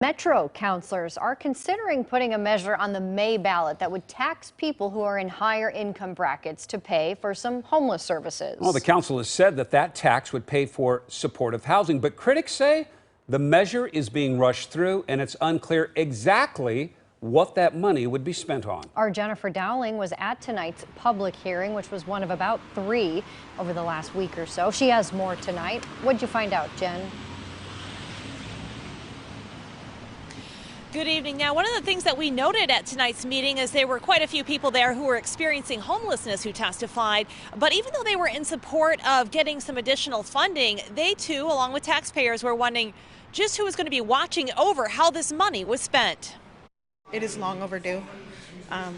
Metro counselors are considering putting a measure on the May ballot that would tax people who are in higher income brackets to pay for some homeless services. Well, the council has said that tax would pay for supportive housing, but critics say the measure is being rushed through and it's unclear exactly what that money would be spent on. Our Jennifer Dowling was at tonight's public hearing, which was one of about 3 over the last week or so. She has more tonight. What'd you find out, Jen? Good evening. Now, one of the things that we noted at tonight's meeting is there were quite a few people there who were experiencing homelessness who testified. But even though they were in support of getting some additional funding, they too, along with taxpayers, were wondering just who was going to be watching over how this money was spent. It is long overdue.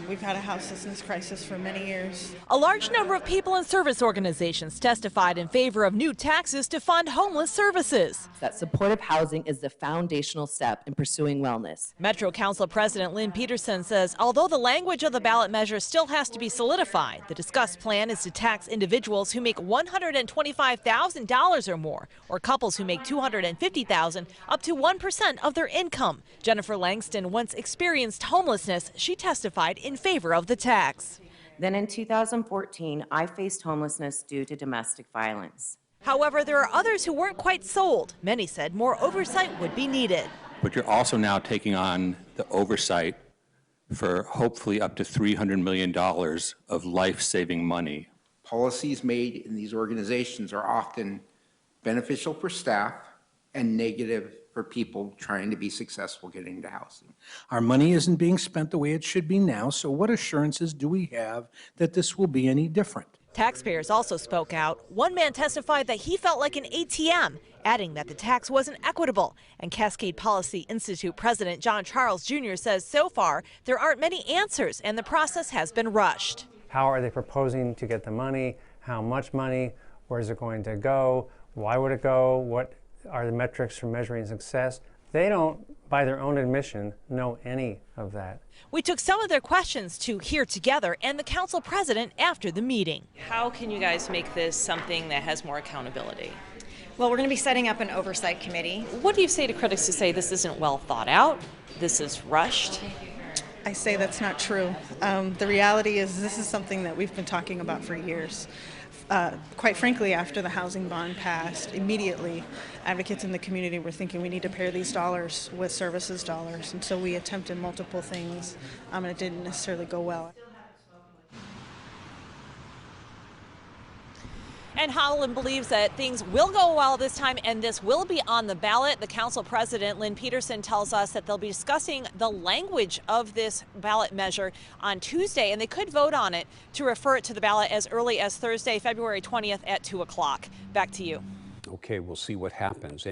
We've had a houselessness crisis for many years. A large number of people and service organizations testified in favor of new taxes to fund homeless services. That supportive housing is the foundational step in pursuing wellness. Metro Council President Lynn Peterson says although the language of the ballot measure still has to be solidified, the discussed plan is to tax individuals who make $125,000 or more, or couples who make $250,000 up to 1% of their income. Jennifer Langston once experienced homelessness. She testified in favor of the tax. Then in 2014, I faced homelessness due to domestic violence. However, there are others who weren't quite sold. Many said more oversight would be needed. But you're also now taking on the oversight for hopefully up to $300 million of life-saving money. Policies made in these organizations are often beneficial for staff and negative for people trying to be successful getting into housing. Our money isn't being spent the way it should be now, so what assurances do we have that this will be any different? Taxpayers also spoke out. One man testified that he felt like an ATM, adding that the tax wasn't equitable. And Cascade Policy Institute President John Charles Jr. says so far there aren't many answers and the process has been rushed. How are they proposing to get the money? How much money? Where is it going to go? Why would it go? What are the metrics for measuring success? They don't, by their own admission, know any of that. We took some of their questions to Here Together and the council president after the meeting. How can you guys make this something that has more accountability? Well, we're going to be setting up an oversight committee. What do you say to critics who say this isn't well thought out, this is rushed? I say that's not true. The reality is this is something that we've been talking about for years. Quite frankly, after the housing bond passed, immediately advocates in the community were thinking we need to pair these dollars with services dollars. And so we attempted multiple things, and it didn't necessarily go well. And Holland believes that things will go well this time and this will be on the ballot. The council president, Lynn Peterson, tells us that they'll be discussing the language of this ballot measure on Tuesday, and they could vote on it to refer it to the ballot as early as Thursday, February 20th at 2 o'clock. Back to you. Okay, we'll see what happens.